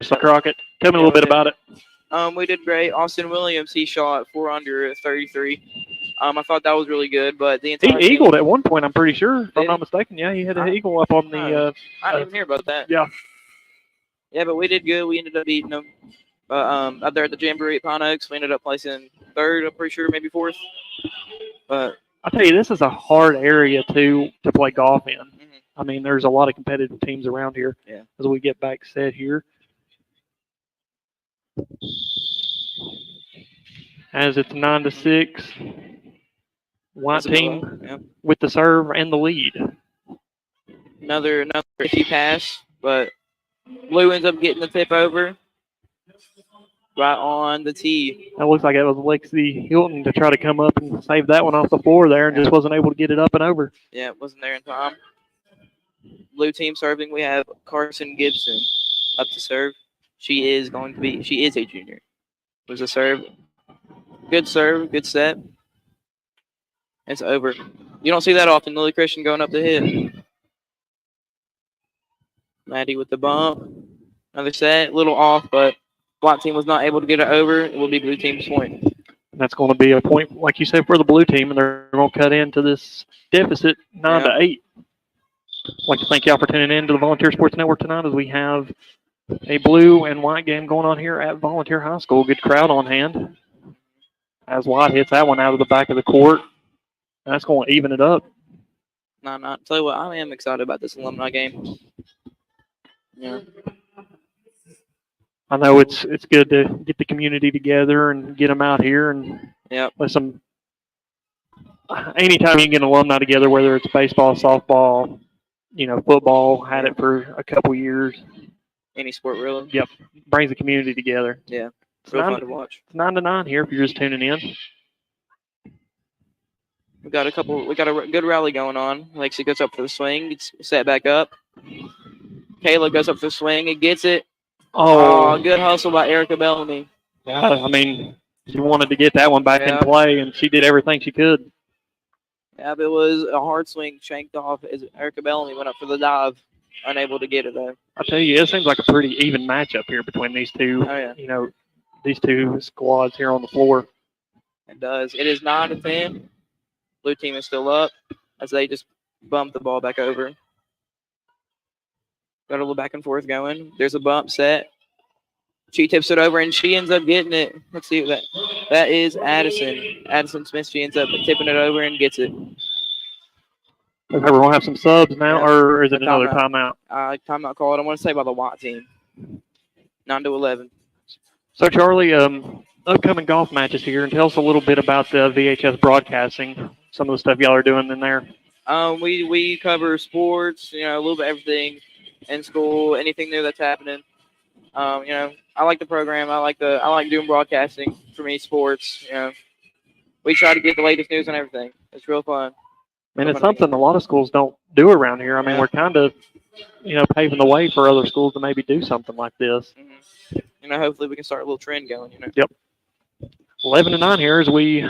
So Crockett, tell me a Yeah, little we bit did. about it. We did great. Austin Williams, he shot 4 under 33. I thought that was really good, but the He entire team eagled at one point, I'm pretty sure, if I'm did. not mistaken. Yeah, he had an I, eagle up on I, the. I didn't even hear about that. Yeah, Yeah, but we did good. We ended up beating them. But out there at the Jamboree at Pine Oaks, we ended up placing third. I'm pretty sure, maybe fourth. But I tell you, this is a hard area to play golf in. mhm, I mean, there's a lot of competitive teams around here. yeah, As we get back set here, as it's 9-6, white Isabella. team Yeah, with the serve and the lead. another iffy pass, but Blue ends up getting the tip over right on the tee. That looks like it was Lexi Hilton to try to come up and save that one off the floor there, and Yeah, just wasn't able to get it up and over. yeah, wasn't there in time. Blue team serving. We have Carson Gibson up to serve. She is a junior. Was a serve. Good serve, good set. It's over. You don't see that often. Lily Christian going up the hit. Maddie with the bump. Another set, a little off, but black team was not able to get it over. It will be blue team's point. And that's going to be a point, like you said, for the blue team, and they're going to cut into this deficit 9-8. I'd like to thank y'all for tuning in to the Volunteer Sports Network tonight as we have a blue and white game going on here at Volunteer High School. Good crowd on hand. As White hits that one out of the back of the court. That's going to even it up. No. Tell you what, I am excited about this alumni game. Yeah. I know it's good to get the community together and get them out here and Yep. let some. Anytime you can get an alumni together, whether it's baseball, softball, football, had it for a couple years. Any sport really. Yep, brings the community together. Yeah. It's Real fun to watch. It's 9-9 here if you're just tuning in. We got a good rally going on. Lexi goes up for the swing, gets set back up. Kayla goes up for the swing and gets it. Oh, good hustle by Erica Bellamy. Yeah, I mean, she wanted to get that one back in Yeah. play, and she did everything she could. Yeah, but it was a hard swing, shanked off as Erica Bellamy went up for the dive, unable to get it though. I tell you, it seems like a pretty even matchup here between these two. Oh yeah, these two squads here on the floor. it does. It is 9-10. Blue team is still up as they just bump the ball back over. Got a little back and forth going. There's a bump set. She tips it over and she ends up getting it. Let's see what that is. Addison. Addison Smith. She ends up tipping it over and gets it. Okay, we're gonna have some subs now, Yeah. or is it another timeout? Timeout called. I want to say by the white team. 9-11. So Charlie, upcoming golf matches here, and tell us a little bit about the VHS broadcasting. Some of the stuff y'all are doing in there. We cover sports. A little bit of everything in school. Anything new that's happening. I like the program. I like doing broadcasting. For me, sports. We try to get the latest news on everything. It's real fun. And it's something a lot of schools don't do around here. I mean, we're kind of, paving the way for other schools to maybe do something like this. Mm-hmm. Hopefully we can start a little trend going. Yep. 11-9 here as we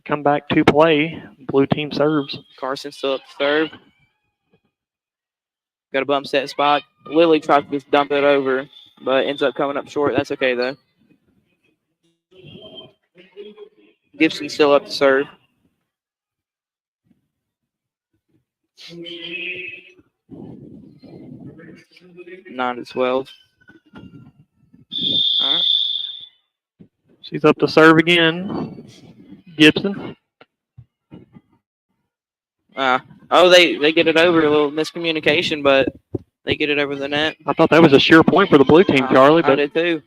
come back to play. Blue team serves. Carson still up to serve. Got a bump set spot. Lily tries to just dump it over, but ends up coming up short. That's okay, though. Gibson still up to serve. Nine to 12. All right. She's up to serve again. Gibson. They get it over. A little miscommunication, but they get it over the net. I thought that was a sure point for the blue team, Charlie. But I did too.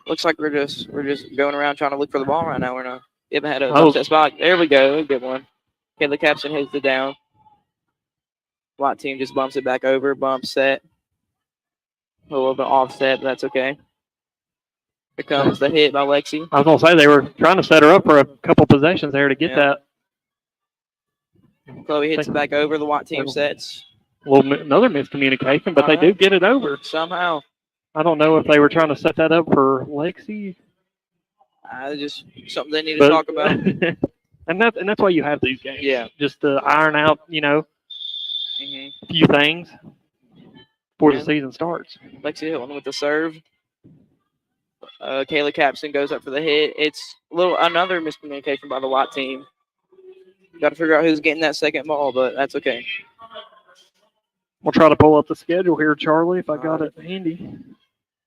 Looks like we're just going around trying to look for the ball right now. We're not. We haven't had a bump set spot. There we go. A good one. Okay, the captain hits it down. White team just bumps it back over. Bump set. A little bit offset, but that's okay. Here comes the hit by Lexi. I was going to say they were trying to set her up for a couple possessions there to get that. Chloe hits it back over. The white team sets. Another miscommunication, but they do get it over. Somehow. I don't know if they were trying to set that up for Lexi. Just something they need to talk about. and that's why you have these games. Yeah. Just to iron out, a few things. before the season starts. Lexi Hilton with the serve. Kayla Capson goes up for the hit. It's another miscommunication by the Watt team. Got to figure out who's getting that second ball, but that's okay. We'll try to pull up the schedule here, Charlie, if I got it handy.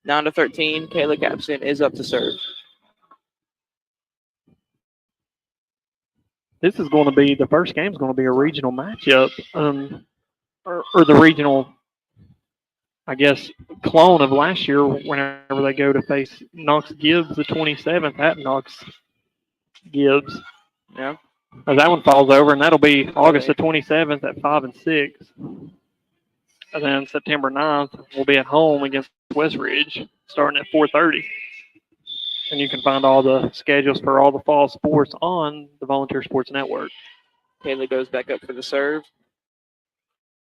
9-13, Kayla Capson is up to serve. This is going to be, the first game is going to be a regional matchup, or the regional, I guess, clone of last year whenever they go to face Knox Gibbs the 27th at Knox Gibbs. Yeah. That one falls over, and that'll be August the 27th at 5 and 6. And then September 9th, we'll be at home against West Ridge, starting at 4:30. And you can find all the schedules for all the fall sports on the Volunteer Sports Network. Kayla goes back up for the serve.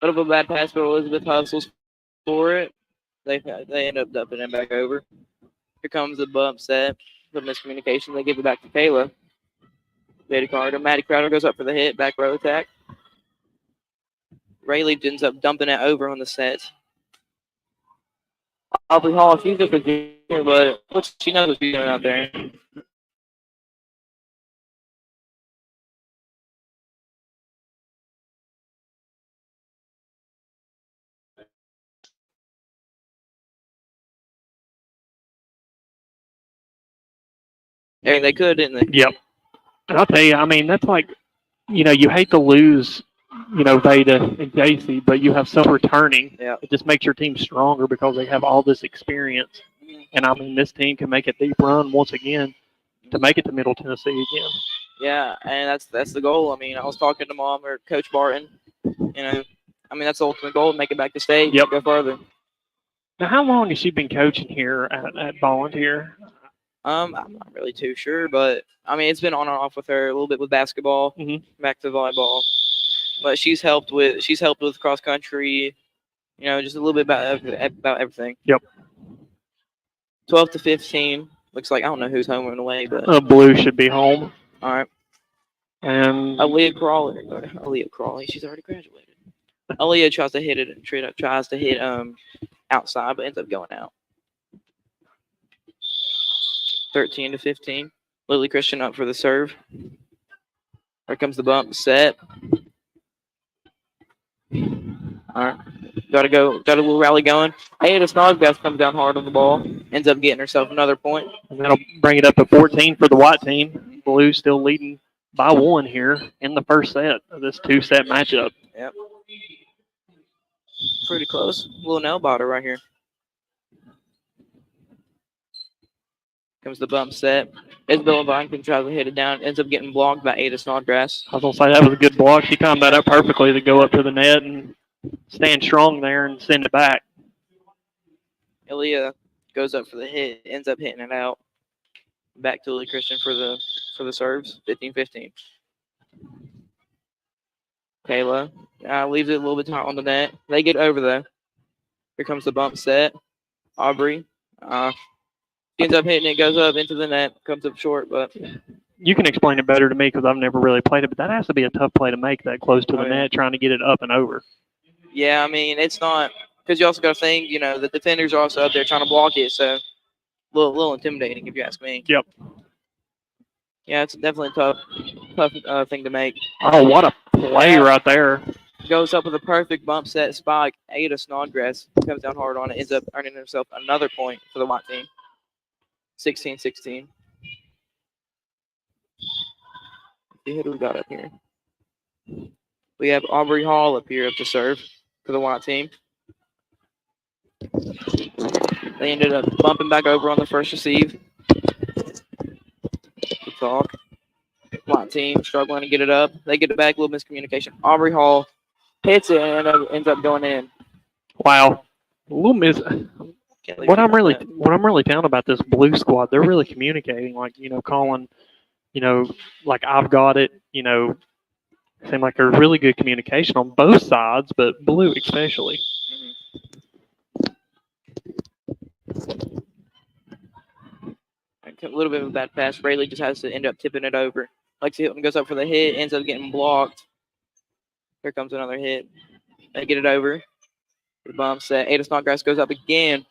Bit of a bad pass, but Elizabeth hustles for it. They end up dumping it back over. Here comes the bump set. The miscommunication. They give it back to Kayla. Maddie Crowder goes up for the hit. Back row attack. Rayleigh ends up dumping it over on the set. Aubrey Hall, she's just a junior, but she knows what she's doing out there. I mean, they could, didn't they? Yep. And I'll tell you, I mean, that's like, you hate to lose, Veda and JC, but you have some returning. Yeah. It just makes your team stronger because they have all this experience. And, I mean, this team can make a deep run once again to make it to Middle Tennessee again. Yeah, and that's the goal. I mean, I was talking to Mom or Coach Barton. I mean, that's the ultimate goal, make it back to state, go further. Now, how long has she been coaching here at Volunteer? I'm not really too sure, but, I mean, it's been on and off with her a little bit with basketball, back to volleyball. But she's helped with cross country, just a little bit about everything. Yep. 12-15. Looks like I don't know who's home and away, but Blue should be home. All right. And Aaliyah Crawley. She's already graduated. Aaliyah tries to hit outside, but ends up going out. 13-15. Lily Christian up for the serve. Here comes the bump set. All right. Got a little rally going. Ada Snodgrass comes down hard on the ball. Ends up getting herself another point. And that'll bring it up to 14 for the White team. Blue still leading by 1 here in the first set of this 2-set matchup. Yep. Pretty close. A little nail biter right here. Comes the bump set. Isabella Byington tries to hit it down. Ends up getting blocked by Ada Snodgrass. I was going to say that was a good block. She timed that up perfectly to go up to the net and stand strong there and send it back. Aaliyah goes up for the hit. Ends up hitting it out. Back to Lily Christian for the serves. 15-15. Kayla leaves it a little bit tight on the net. They get over though. Here comes the bump set. Aubrey. She ends up hitting it, goes up into the net, comes up short, but you can explain it better to me because I've never really played it, but that has to be a tough play to make that close to the net, trying to get it up and over. Yeah, I mean, it's not because you also got to think, the defenders are also up there trying to block it, so a little intimidating if you ask me. Yep. Yeah, it's definitely a tough thing to make. Oh, what a play right there. Goes up with a perfect bump set spike. Ada Snodgrass comes down hard on it, ends up earning herself another point for the White team. 16-16. See who we got up here. We have Aubrey Hall up here up to serve for the White team. They ended up bumping back over on the first receive. Good talk. White team struggling to get it up. They get it back, a little miscommunication. Aubrey Hall hits it and ends up going in. Wow. A little What I'm really down about this Blue squad, they're really communicating, like, calling, like I've got it, seem like there's really good communication on both sides, but Blue especially. A little bit of a bad pass. Rayleigh just has to end up tipping it over. Lexi Hilton goes up for the hit, ends up getting blocked. Here comes another hit. They get it over. The bump set. Ada Snodgrass goes up again.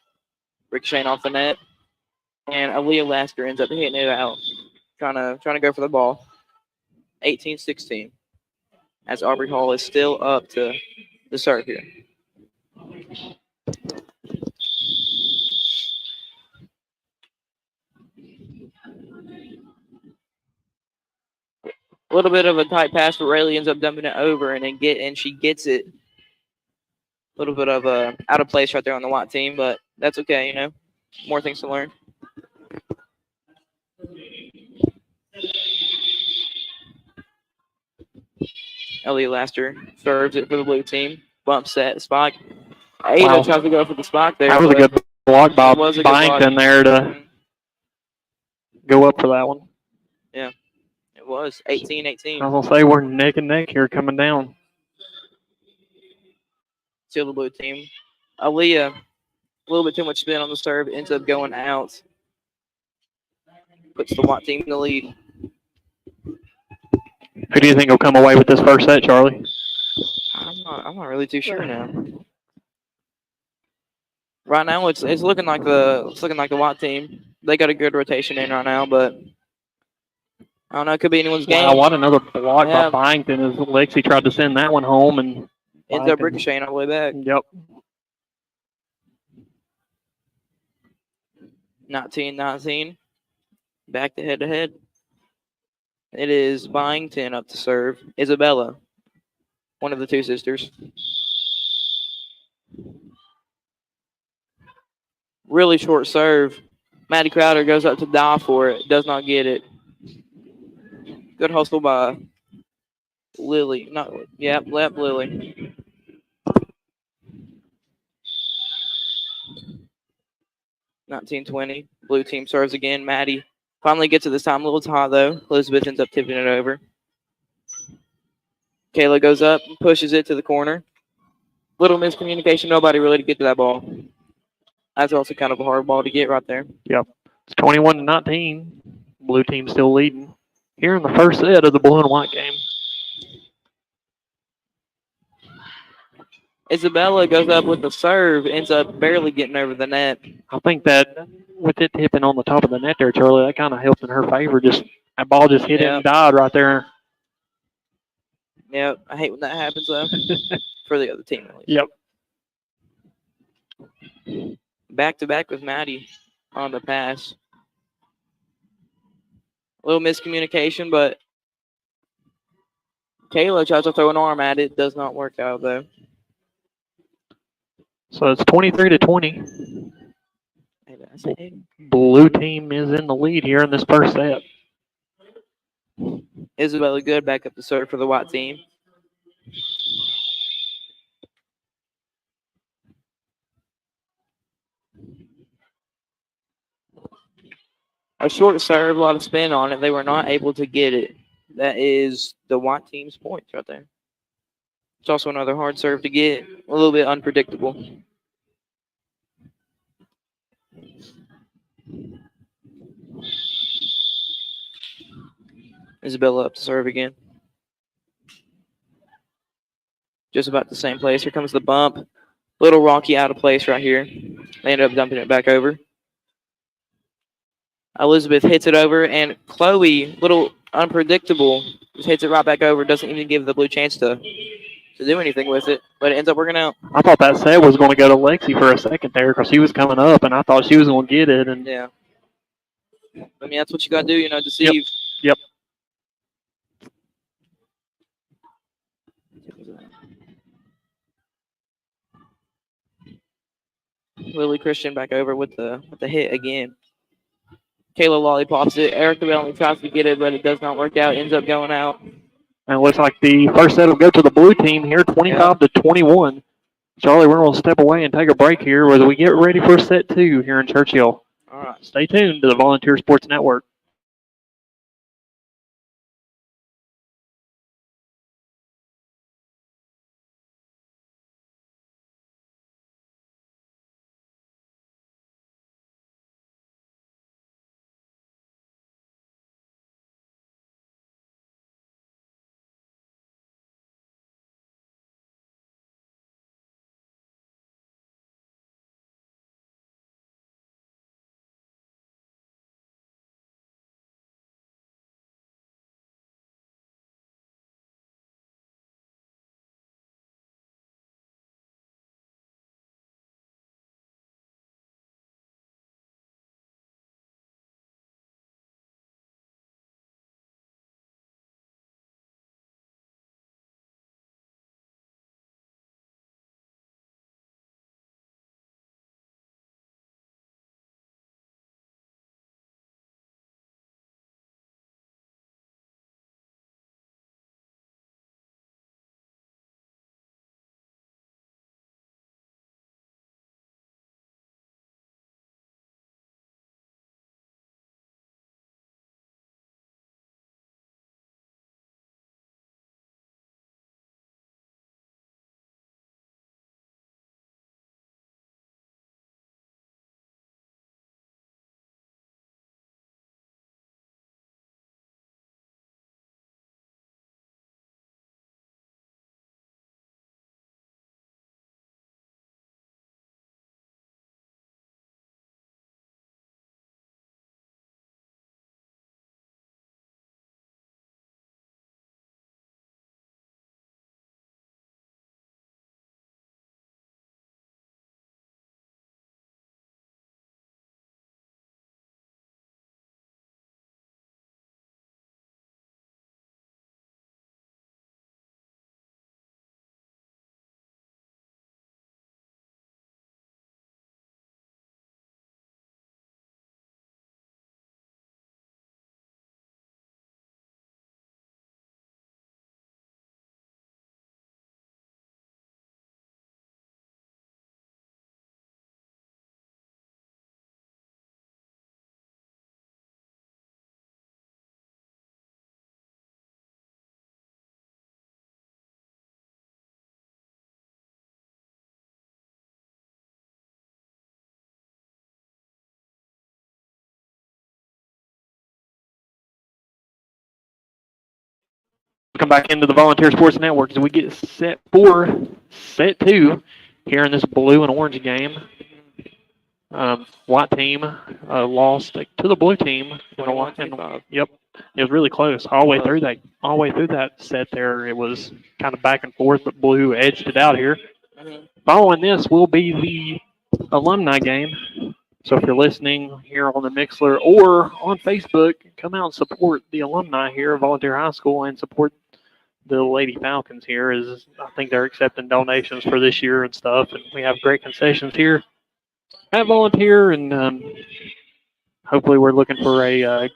Ricocheting off the net. And Aaliyah Lasker ends up hitting it out. Trying to go for the ball. 18-16. As Aubrey Hall is still up to the serve here. A little bit of a tight pass, but Rayleigh ends up dumping it over, and she gets it. A little bit of out of place right there on the Watt team, but that's okay, you know. More things to learn. Ellie Laster serves it for the blue team. Bump set, spot. Ada tries to go for the spot there. That was a good block by Byington there to go up for that one. Yeah, it was 18-18. I was going to say we're neck and neck here coming down. Still the blue team. Aaliyah, a little bit too much spin on the serve, ends up going out. Puts the Watt team in the lead. Who do you think will come away with this first set, Charlie? I'm not really too sure now. Right now, it's looking like the Watt team. They got a good rotation in right now, but I don't know. It could be anyone's game. Wow, what another block by Byington as Lexi tried to send that one home and ends up ricocheting all the way back. Yep. 19-19. Back to head-to-head. It is Byington up to serve. Isabella, one of the two sisters. Really short serve. Maddie Crowder goes up to dive for it. Does not get it. Good hustle by Lily. Lily. 19-20. Blue team serves again. Maddie finally gets it this time. A little hot, though. Elizabeth ends up tipping it over. Kayla goes up and pushes it to the corner. Little miscommunication. Nobody really to get to that ball. That's also kind of a hard ball to get right there. Yep. It's 21-19. Blue team still leading here in the first set of the blue and white game. Isabella goes up with the serve, ends up barely getting over the net. I think that with it tipping on the top of the net there, Charlie, that kind of helped in her favor. Just that ball just hit it and died right there. Yep, I hate when that happens though. For the other team at least. Yep. Back to back with Maddie on the pass. A little miscommunication, but Kayla tries to throw an arm at it. Does not work out though. So it's 23-20. Blue team is in the lead here in this first set. Isabella Good back up to serve for the White team. A short serve, a lot of spin on it. They were not able to get it. That is the White team's points right there. It's also another hard serve to get. A little bit unpredictable. Isabella up to serve again. Just about the same place. Here comes the bump. Little rocky out of place right here. They ended up dumping it back over. Elizabeth hits it over, and Chloe, little unpredictable, just hits it right back over. Doesn't even give the blue chance to do anything with it, but it ends up working out. I thought that set was going to go to Lexi for a second there because she was coming up, and I thought she was going to get it. And yeah. I mean, that's what you got to do, deceive. Yep. Lily Christian back over with the hit again. Kayla lollipops it. Erica Bellamy tries to get it, but it does not work out. Ends up going out. And it looks like the first set will go to the blue team here, 25-21. Charlie, we're going to step away and take a break here as we get ready for set 2 here in Churchill. All right. Stay tuned to the Volunteer Sports Network. Come back into the Volunteer Sports Network as we get set for set 2 here in this blue and orange game. White team lost to the blue team. Yep, it was really close all the way through that. All the way through that set there, it was kind of back and forth, but blue edged it out here. Following this will be the alumni game. So if you're listening here on the Mixler or on Facebook, come out and support the alumni here at Volunteer High School and support the Lady Falcons here. As I think they're accepting donations for this year and stuff, and we have great concessions here at Volunteer, and hopefully we're looking for a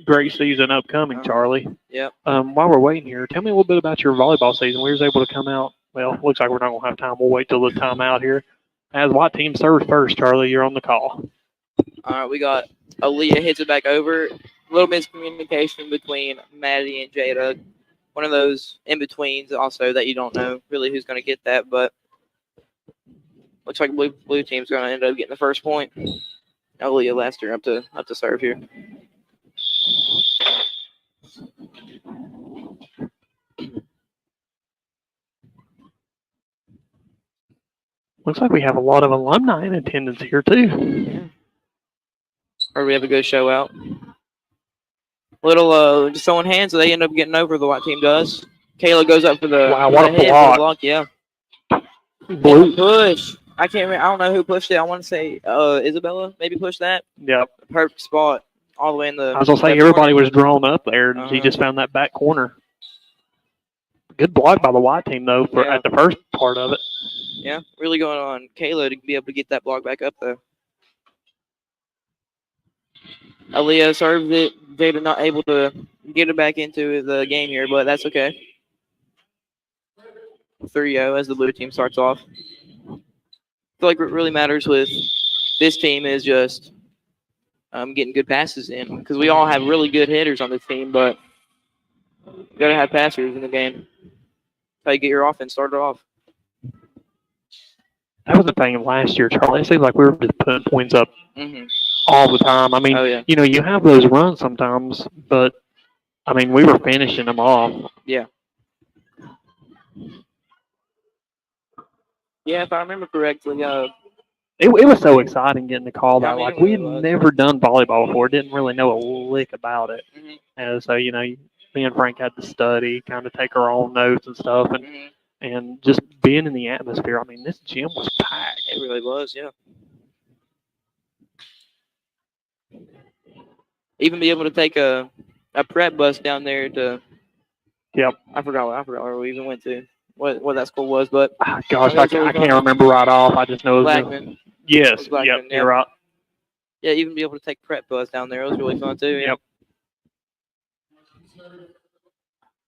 great season upcoming, Charlie. Yep. While we're waiting here, tell me a little bit about your volleyball season. We was able to come out. Well, looks like we're not going to have time. We'll wait till the time out here. As what team serves first, Charlie? You're on the call. All right, we got Aaliyah hits it back over. A little miscommunication between Maddie and Jada. One of those in-betweens also that you don't know really who's going to get that, but looks like blue team's going to end up getting the first point. Aaliyah last year up to serve here. Looks like we have a lot of alumni in attendance here, too. Yeah. Or we have a good show out. Little just throwing hands, so they end up getting over. The white team does. Kayla goes up for the what a block. Yeah. Blue push. I can't remember. I don't know who pushed it. I want to say Isabella maybe pushed that. Yep. Perfect spot all the way in the. I was going to say everybody was drawn up there, and he just found that back corner. Good block by the white team, though, at the first part of it. Yeah, really going on Kayla to be able to get that block back up, though. Aaliyah serves it. Jada not able to get it back into the game here, but that's okay. 3-0 as the blue team starts off. I feel like what really matters with this team is just getting good passes in, because we all have really good hitters on this team, but you got to have passers in the game. That's how you get your offense started off. That was the thing last year, Charlie. It seemed like we were just putting points up all the time. I mean, you know, you have those runs sometimes, but, I mean, we were finishing them off. Yeah. Yeah, if I remember correctly. It was so exciting getting the call back. Like, we had never done volleyball before. Didn't really know a lick about it. And so, you know, me and Frank had to study, kind of take our own notes and stuff. And just being in the atmosphere, I mean, this gym was packed. It really was, yeah. Even be able to take a prep bus down there to. Yep. I forgot where we even went to. What that school was, but. Gosh, I can't remember right off. I just know it was. Blackman. Yes. Blackman, you're right. Yeah, even be able to take prep bus down there. It was really fun, too. Yep.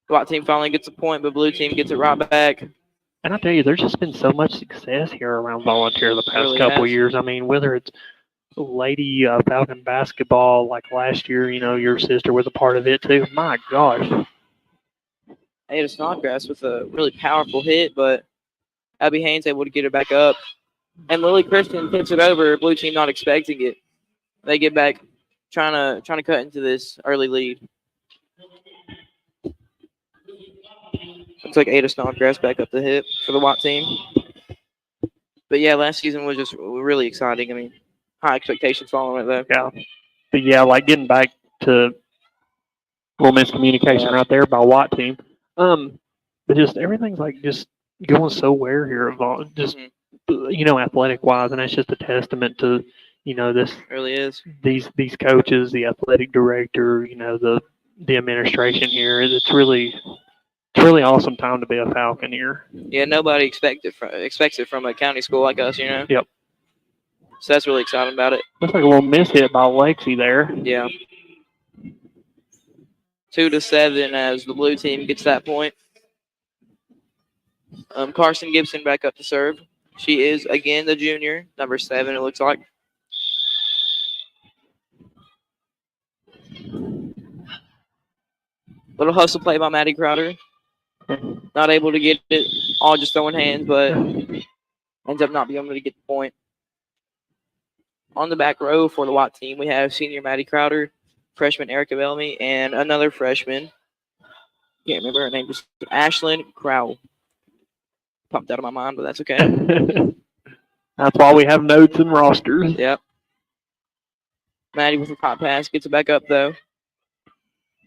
The white team finally gets a point, but blue team gets it right back. And I tell you, there's just been so much success here around Volunteer the past couple of years. I mean, whether it's Lady Falcon basketball, like last year, you know, your sister was a part of it too. My gosh. Ada Snodgrass with a really powerful hit, but Abby Haynes able to get it back up. And Lily Christian tips it over. Blue team not expecting it. They get back trying to cut into this early lead. Looks like Ada Snodgrass back up the hip for the white team. But yeah, last season was just really exciting. I mean, high expectations following it, though. Yeah. But yeah, like getting back to a little miscommunication right there by white team. But just everything's like just going so well here, just you know, athletic wise, and that's just a testament to, you know, this it really is these coaches, the athletic director, you know, the administration here. It's really awesome time to be a Falcon here. Yeah, nobody expects it from a county school like us, you know. Yep. So that's really exciting about it. Looks like a little miss hit by Lexi there. Yeah. 2-7 as the blue team gets that point. Carson Gibson back up to serve. She is again the junior, number 7. It looks like. Little hustle play by Maddie Crowder. Not able to get it, all just throwing hands, but ends up not being able to get the point. On the back row for the white team, we have senior Maddie Crowder, freshman Erica Bellamy, and another freshman, Can't remember her name. Just Ashlyn Crowell. Popped out of my mind, but that's okay. That's why we have notes and rosters. Yep. Maddie with a top pass. Gets it back up, though.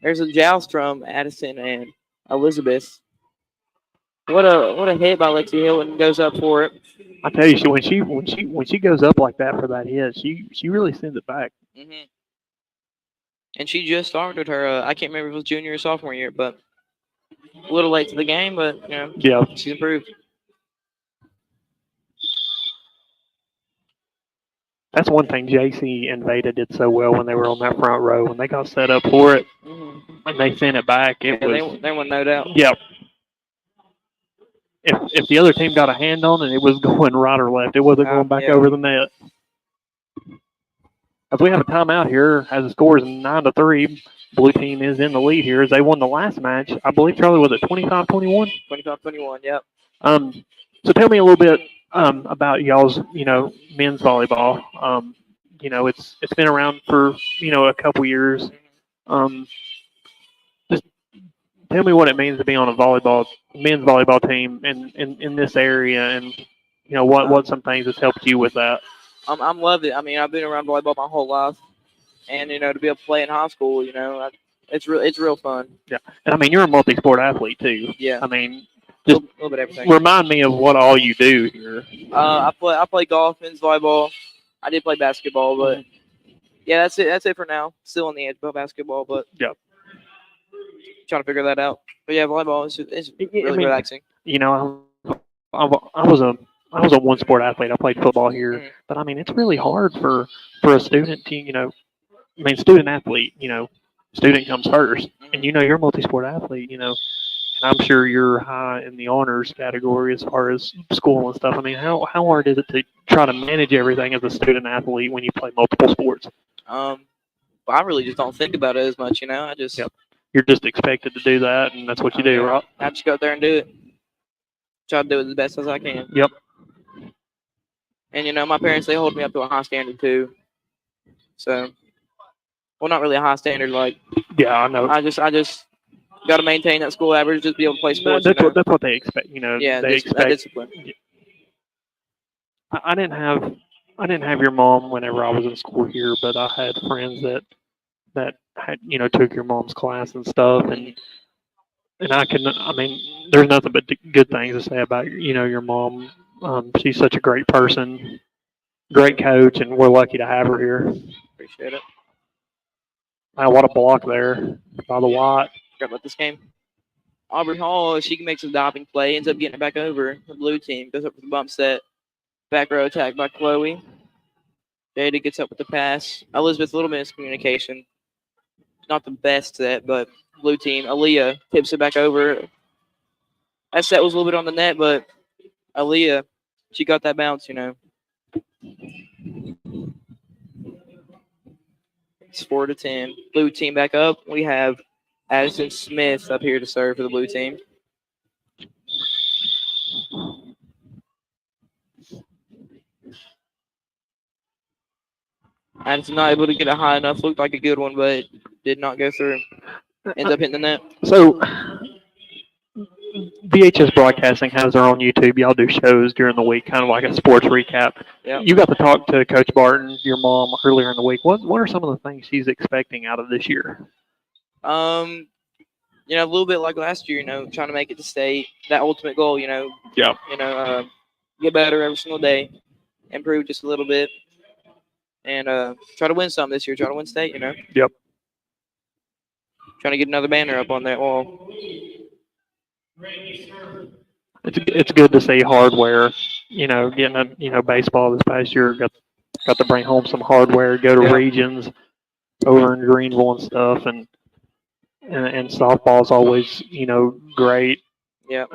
There's a joust from Addison and Elizabeth. What a hit by Lexi Hilton. Goes up for it. I tell you, when she goes up like that for that hit, she really sends it back. Mm-hmm. And she just started her. I can't remember if it was junior or sophomore year, but a little late to the game. But yeah, she's improved. That's one thing JC and Veda did so well when they were on that front row. When they got set up for it and they sent it back, They won no doubt. Yeah. If the other team got a hand on it, it was going right or left. It wasn't going back over the net. As we have a timeout here, as the score is 9-3, blue team is in the lead here as they won the last match. I believe, Charlie, was it 25-21? 25-21, yep. So tell me a little bit about y'all's, men's volleyball. It's been around for, a couple years. Just tell me what it means to be on a men's volleyball team in this area, and what some things has helped you with that. I'm loved it. I mean, I've been around volleyball my whole life, and to be able to play in high school, it's real fun. Yeah, and I mean, you're a multi-sport athlete too. Yeah. I mean, just a little bit of everything. Remind me of what all you do here. I play golf, men's volleyball. I did play basketball, but yeah, that's it. That's it for now. Still on the edge of basketball, but yeah, trying to figure that out. But yeah, volleyball is really relaxing. I was a one sport athlete. I played football here, but I mean, it's really hard for a student to student athlete. Student comes first, and you're a multi sport athlete. And I'm sure you're high in the honors category as far as school and stuff. I mean, how hard is it to try to manage everything as a student athlete when you play multiple sports? I really just don't think about it as much. I just you're just expected to do that, and that's what you do, right? I just go out there and do it. Try to do it as best as I can. Yep. And my parents, they hold me up to a high standard too. So, well, not really a high standard, like. Yeah, I know. I just got to maintain that school average, just be able to play sports. That's what they expect. Yeah, they expect discipline. I didn't have your mom whenever I was in school here, but I had friends that had took your mom's class and stuff, and I mean, there's nothing but good things to say about your mom. She's such a great person, great coach, and we're lucky to have her here. Appreciate it. Wow, what a block there by the White. Forgot about this game. Aubrey Hall, she makes a diving play, ends up getting it back over. The blue team goes up with the bump set. Back row attack by Chloe. Jada gets up with the pass. Elizabeth, a little miscommunication. Not the best set, but blue team. Aaliyah tips it back over. That set was a little bit on the net, but Aaliyah, she got that bounce, It's 4-10. Blue team back up. We have Addison Smith up here to serve for the blue team. Addison not able to get it high enough. Looked like a good one, but did not go through. Ends up hitting the net. So, VHS Broadcasting has their own YouTube. Y'all do shows during the week, kind of like a sports recap. Yep. You got to talk to Coach Barton, your mom, earlier in the week. What are some of the things she's expecting out of this year? A little bit like last year, trying to make it to state. That ultimate goal, Yeah. Get better every single day, improve just a little bit, and try to win some this year. Try to win state, Yep. Trying to get another banner up on that wall. It's good to see hardware. Getting a baseball this past year got to bring home some hardware. Go to regions over in Greenville and stuff, and softball's always great. Yeah.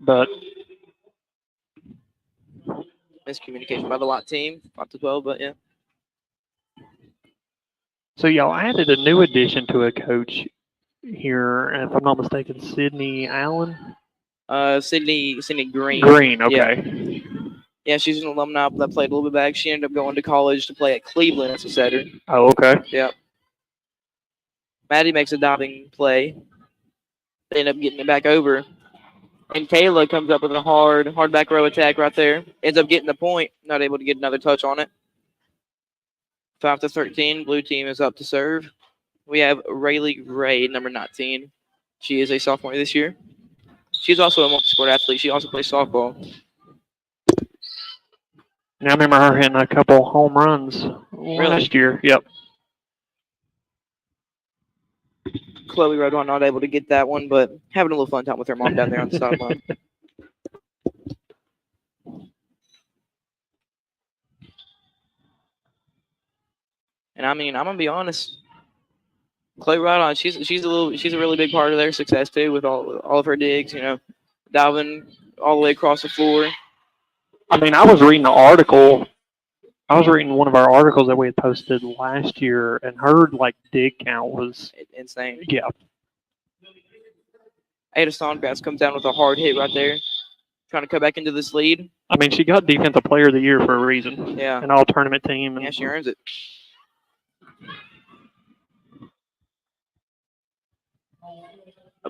But miscommunication by the lot team, 5-12, but yeah. So y'all added a new addition to a coach here, if I'm not mistaken, Sydney Allen. Sydney Green. Green, okay. Yeah, she's an alumni that played a little bit back. She ended up going to college to play at Cleveland as a setter. Oh, okay. Yep. Maddie makes a diving play. They end up getting it back over. And Kayla comes up with a hard back row attack right there. Ends up getting the point. Not able to get another touch on it. 5-13. Blue team is up to serve. We have Rayleigh Gray, number 19. She is a sophomore this year. She's also a multi-sport athlete. She also plays softball. Now I remember her hitting a couple home runs last year. Yep. Chloe Rodon not able to get that one, but having a little fun time with her mom down there on the sideline. And I mean, I'm gonna be honest. Chloe Rodon, she's a really big part of their success too, with all of her digs. You know, diving all the way across the floor. I mean, I was reading an article. I was reading one of our articles that we had posted last year, and her dig count was insane. Yeah. Ada Songratz comes down with a hard hit right there, trying to cut back into this lead. I mean, she got Defensive Player of the Year for a reason. Yeah. An all-tournament team. Yeah, she earns it.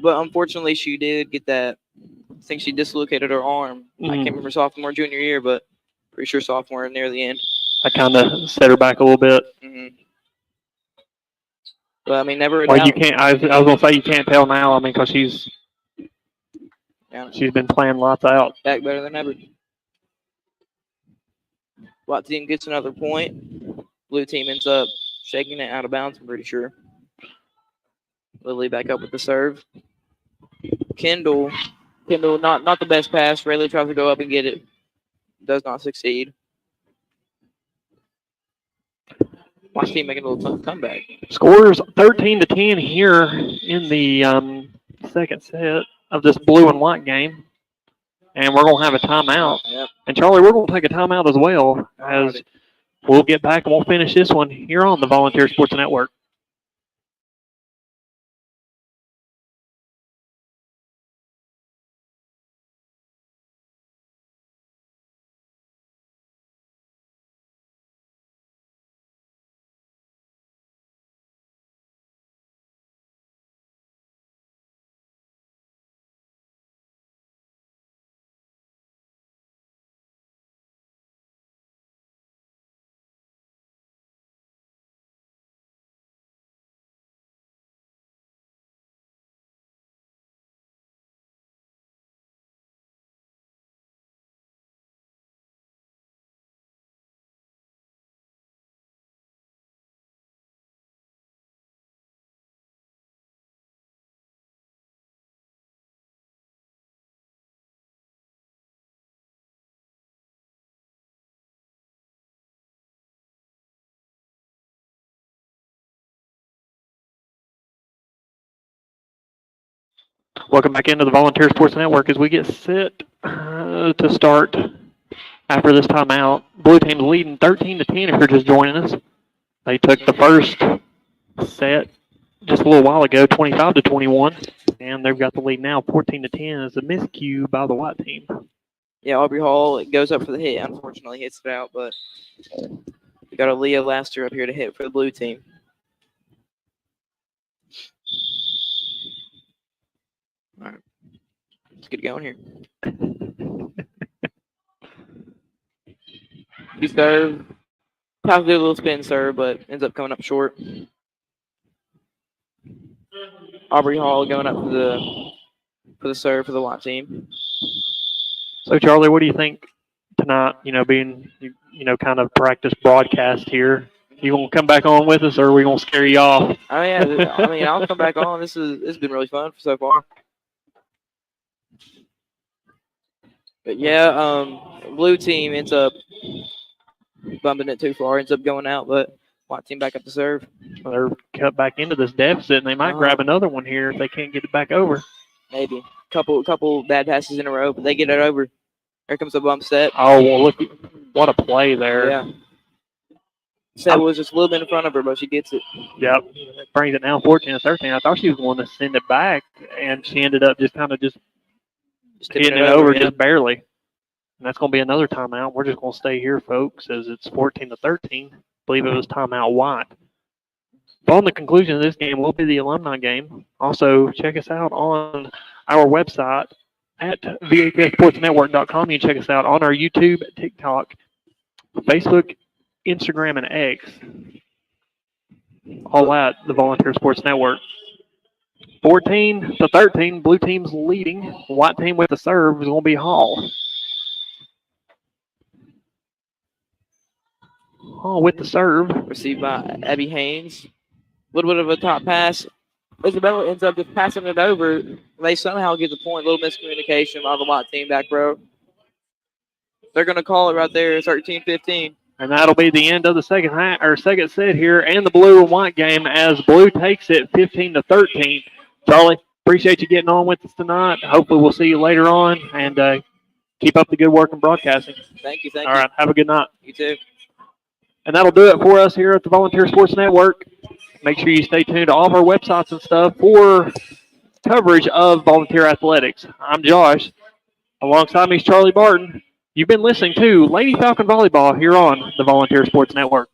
But unfortunately, she did get that. I think she dislocated her arm. I can't remember sophomore, junior year, but pretty sure sophomore near the end. That kind of set her back a little bit. Mm-hmm. But I mean, never. Well, you can't. I was gonna say you can't tell now. I mean, because she's been playing lots out. Back better than ever. White team gets another point. Blue team ends up shaking it out of bounds. I'm pretty sure. Lily back up with the serve. Kendall, not the best pass. Rayleigh tries to go up and get it. Does not succeed. Watch team making a little comeback. Scores 13-10 here in the second set of this blue and white game. And we're going to have a timeout. Yep. And Charlie, we're going to take a timeout as well, as we'll get back and we'll finish this one here on the Volunteer Sports Network. Welcome back into the Volunteer Sports Network as we get set to start after this timeout. Blue team's leading 13-10 if you're just joining us. They took the first set just a little while ago, 25-21, and they've got the lead now, 14-10, as a miscue by the white team. Yeah, Aubrey Hall goes up for the hit. Unfortunately, hits it out, but we got Aaliyah Laster up here to hit for the blue team. All right, let's get going here. You serve. Tries to do a little spin serve, but ends up coming up short. Aubrey Hall going up for the serve for the white team. So, Charlie, what do you think tonight, being, kind of practice broadcast here? You going to come back on with us, or are we going to scare you off? Oh, yeah. I'll come back on. This has been really fun so far. But, yeah, blue team ends up bumping it too far, ends up going out, but white team back up to serve. Well, they're cut back into this deficit, and they might grab another one here if they can't get it back over. Maybe. Couple bad passes in a row, but they get it over. Here comes the bump set. Oh, well, look, what a play there. Yeah. Set was just a little bit in front of her, but she gets it. Yep. Brings it down 14-13. I thought she was going to send it back, and she ended up just hitting it over just barely. And that's going to be another timeout. We're just going to stay here, folks, as it's 14-13. I believe it was timeout white. Upon the conclusion of this game will be the alumni game. Also, check us out on our website at VHSSportsNetwork.com. You can check us out on our YouTube, TikTok, Facebook, Instagram, and X. All at the Volunteer Sports Network. 14-13, blue team's leading. White team with the serve is going to be Hall. Hall with the serve. Received by Abby Haynes. A little bit of a top pass. Isabella ends up just passing it over. They somehow get the point. A little miscommunication by the white team back row. They're going to call it right there, 13-15. And that'll be the end of the second set here, and the blue and white game as blue takes it 15-13. Charlie, appreciate you getting on with us tonight. Hopefully we'll see you later on, and keep up the good work in broadcasting. Thank you. All right, have a good night. You too. And that'll do it for us here at the Volunteer Sports Network. Make sure you stay tuned to all of our websites and stuff for coverage of volunteer athletics. I'm Josh. Alongside me is Charlie Barton. You've been listening to Lady Falcon Volleyball here on the Volunteer Sports Network.